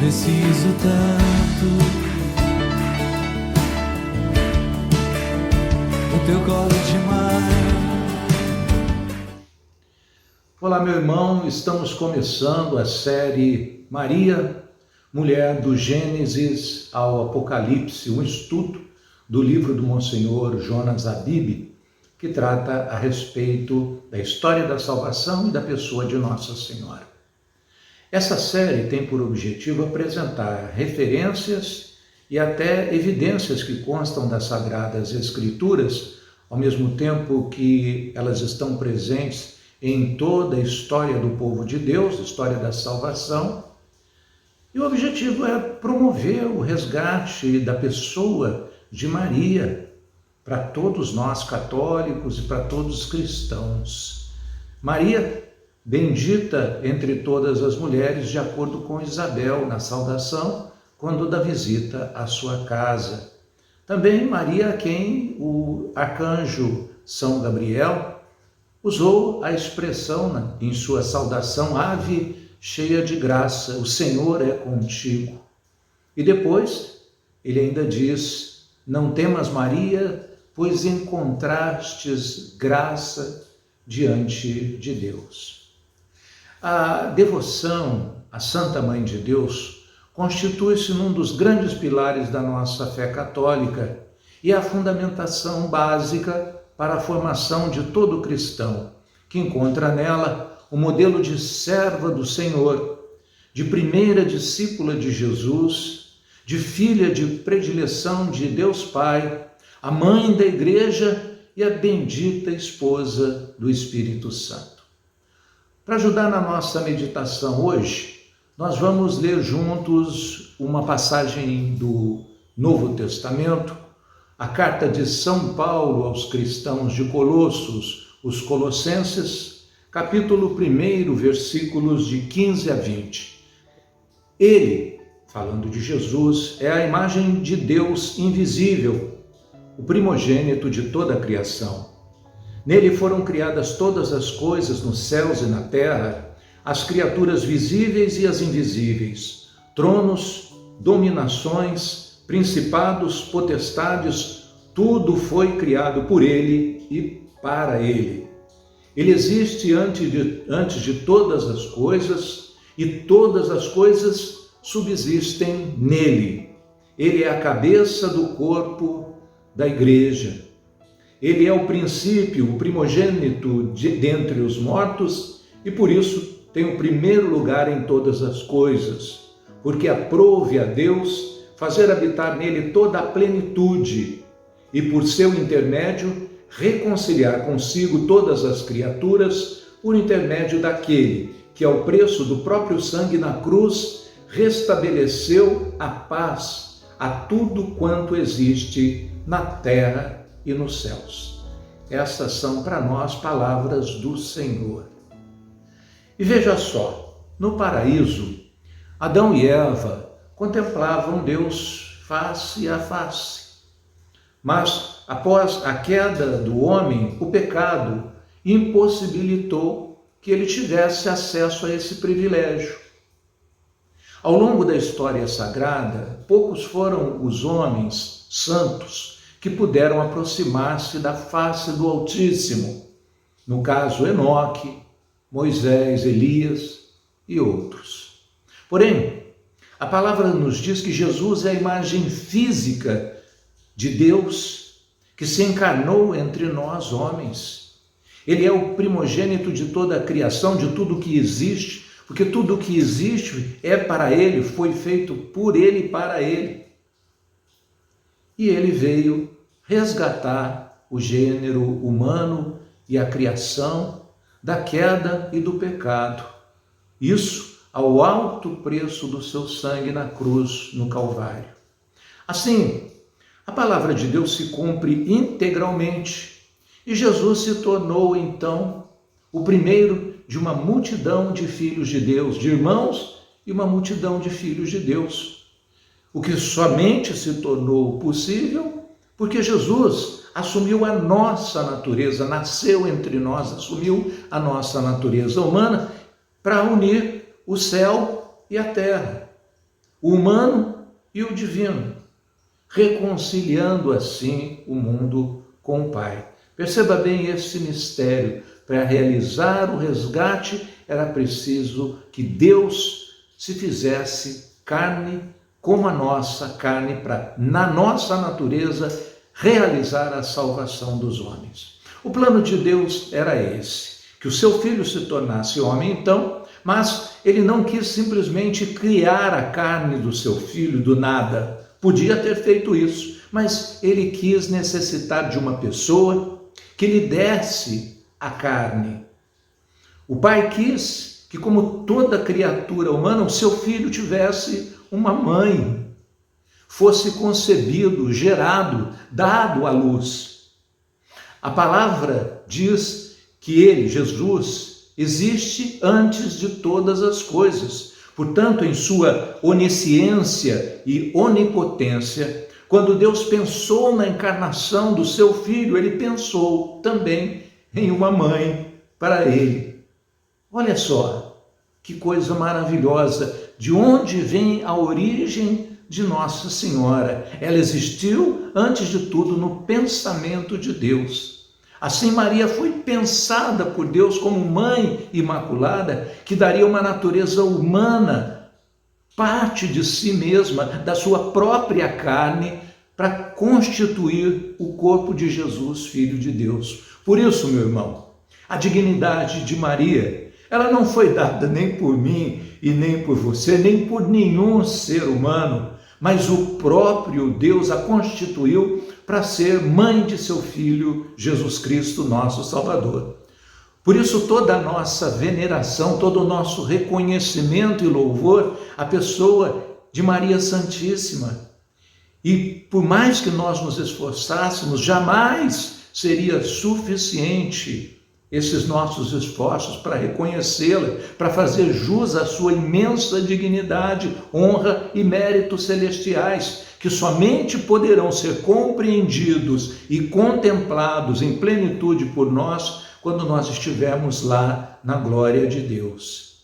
preciso tanto do teu colo de mar. Olá, meu irmão, estamos começando a série Maria, Mulher do Gênesis ao Apocalipse, um estudo do livro do Monsenhor Jonas Abib, que trata a respeito da história da salvação e da pessoa de Nossa Senhora. Essa série tem por objetivo apresentar referências e até evidências que constam das Sagradas Escrituras, ao mesmo tempo que elas estão presentes em toda a história do povo de Deus, história da salvação. E o objetivo é promover o resgate da pessoa de Maria para todos nós católicos e para todos os cristãos. Maria, bendita entre todas as mulheres, de acordo com Isabel na saudação, quando dá visita à sua casa. Também Maria, a quem o arcanjo São Gabriel usou a expressão em sua saudação: Ave cheia de graça, o Senhor é contigo. E depois ele ainda diz: não temas, Maria, pois encontrastes graça diante de Deus. A devoção à Santa Mãe de Deus constitui-se num dos grandes pilares da nossa fé católica e é a fundamentação básica para a formação de todo cristão, que encontra nela o modelo de serva do Senhor, de primeira discípula de Jesus, de filha de predileção de Deus Pai, a mãe da Igreja e a bendita esposa do Espírito Santo. Para ajudar na nossa meditação hoje, nós vamos ler juntos uma passagem do Novo Testamento, a carta de São Paulo aos cristãos de Colossos, os Colossenses, capítulo 1, versículos de 15 a 20. Ele, falando de Jesus, é a imagem de Deus invisível, o primogênito de toda a criação. Nele foram criadas todas as coisas nos céus e na terra, as criaturas visíveis e as invisíveis, tronos, dominações, principados, potestades, tudo foi criado por ele e para ele. Ele existe antes de todas as coisas e todas as coisas subsistem nele. Ele é a cabeça do corpo da Igreja. Ele é o princípio, o primogênito dentre os mortos e por isso tem o primeiro lugar em todas as coisas, porque aprouve a Deus fazer habitar nele toda a plenitude e por seu intermédio reconciliar consigo todas as criaturas por intermédio daquele que ao preço do próprio sangue na cruz restabeleceu a paz a tudo quanto existe na terra e nos céus. Essas são para nós palavras do Senhor. E veja só, no paraíso, Adão e Eva contemplavam Deus face a face. Mas após a queda do homem, o pecado impossibilitou que ele tivesse acesso a esse privilégio. Ao longo da história sagrada, poucos foram os homens santos que puderam aproximar-se da face do Altíssimo. No caso, Enoque, Moisés, Elias e outros. Porém, a palavra nos diz que Jesus é a imagem física de Deus que se encarnou entre nós, homens. Ele é o primogênito de toda a criação, de tudo que existe, porque tudo que existe é para Ele, foi feito por Ele e para Ele. E Ele veio resgatar o gênero humano e a criação da queda e do pecado. Isso ao alto preço do seu sangue na cruz, no Calvário. Assim, a palavra de Deus se cumpre integralmente e Jesus se tornou, então, o primeiro de uma multidão de filhos de Deus, de irmãos e uma multidão de filhos de Deus. O que somente se tornou possível porque Jesus assumiu a nossa natureza, nasceu entre nós, assumiu a nossa natureza humana para unir o céu e a terra. o humano e o divino, reconciliando assim o mundo com o Pai. Perceba bem esse mistério. Para realizar o resgate, era preciso que Deus se fizesse carne como a nossa carne, para, na nossa natureza, realizar a salvação dos homens. O plano de Deus era esse, que o seu filho se tornasse homem então, mas ele não quis simplesmente criar a carne do seu filho do nada. Podia ter feito isso, mas ele quis necessitar de uma pessoa que lhe desse a carne. O Pai quis que, como toda criatura humana, o seu filho tivesse uma mãe, fosse concebido, gerado, dado à luz. A palavra diz que ele, Jesus, existe antes de todas as coisas. Portanto, em sua onisciência e onipotência, quando Deus pensou na encarnação do seu filho, ele pensou também em uma mãe para ele. Olha só, que coisa maravilhosa! De onde vem a origem de Nossa Senhora? Ela existiu, antes de tudo, no pensamento de Deus. Assim, Maria foi pensada por Deus como mãe imaculada, que daria uma natureza humana, parte de si mesma, da sua própria carne, para constituir o corpo de Jesus, Filho de Deus. Por isso, meu irmão, a dignidade de Maria, ela não foi dada nem por mim e nem por você, nem por nenhum ser humano, mas o próprio Deus a constituiu para ser mãe de seu Filho, Jesus Cristo, nosso Salvador. Por isso, toda a nossa veneração, todo o nosso reconhecimento e louvor à pessoa de Maria Santíssima. E por mais que nós nos esforçássemos, jamais seria suficiente esses nossos esforços para reconhecê-la, para fazer jus à sua imensa dignidade, honra e méritos celestiais, que somente poderão ser compreendidos e contemplados em plenitude por nós quando nós estivermos lá na glória de Deus.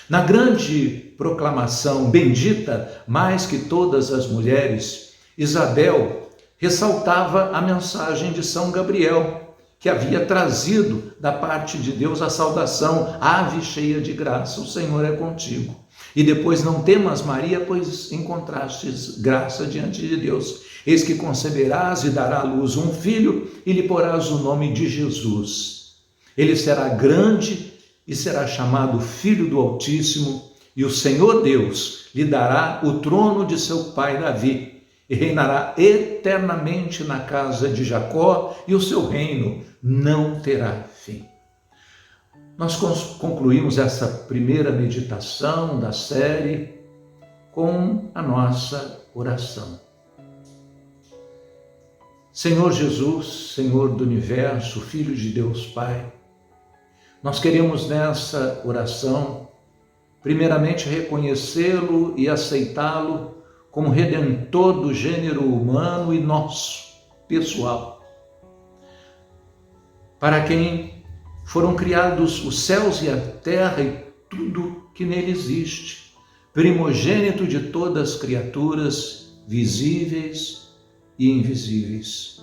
Na grande proclamação, bendita mais que todas as mulheres, Isabel ressaltava a mensagem de São Gabriel, que havia trazido da parte de Deus a saudação: ave cheia de graça, o Senhor é contigo. E depois: não temas, Maria, pois encontrastes graça diante de Deus. Eis que conceberás e dará à luz um filho, e lhe porás o nome de Jesus. Ele será grande e será chamado Filho do Altíssimo, e o Senhor Deus lhe dará o trono de seu pai Davi, e reinará eternamente na casa de Jacó, e o seu reino não terá fim. Nós concluímos essa primeira meditação da série com a nossa oração. Senhor Jesus, Senhor do Universo, Filho de Deus Pai, nós queremos nessa oração, primeiramente, reconhecê-lo e aceitá-lo como Redentor do gênero humano e nosso, pessoal, para quem foram criados os céus e a terra e tudo que nele existe, primogênito de todas as criaturas, visíveis e invisíveis.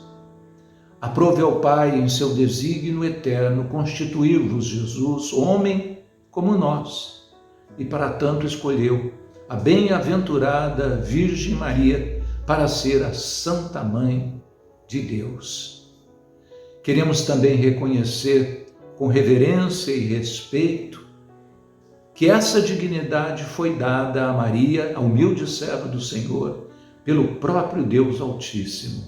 Aprove ao Pai, em seu desígnio eterno, constituir-vos, Jesus, homem como nós, e para tanto escolheu a bem-aventurada Virgem Maria para ser a Santa Mãe de Deus. Queremos também reconhecer com reverência e respeito que essa dignidade foi dada a Maria, a humilde serva do Senhor, pelo próprio Deus Altíssimo.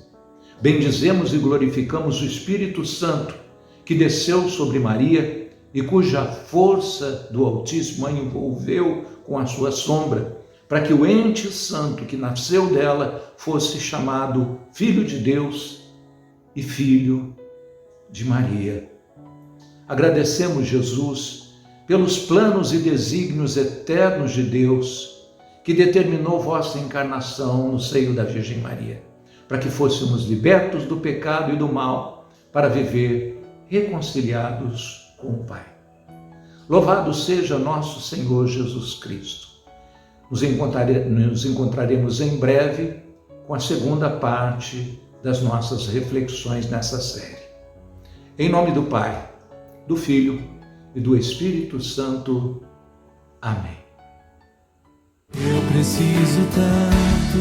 Bendizemos e glorificamos o Espírito Santo, que desceu sobre Maria e cuja força do Altíssimo a envolveu com a sua sombra, para que o ente santo que nasceu dela fosse chamado Filho de Deus e Filho de Maria. Agradecemos, Jesus, pelos planos e desígnios eternos de Deus, que determinou vossa encarnação no seio da Virgem Maria, para que fôssemos libertos do pecado e do mal, para viver reconciliados com o Pai. Louvado seja nosso Senhor Jesus Cristo. Nos encontraremos em breve com a segunda parte das nossas reflexões nessa série. Em nome do Pai, do Filho e do Espírito Santo. Amém. Eu preciso tanto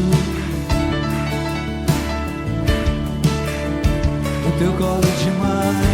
do teu colo demais.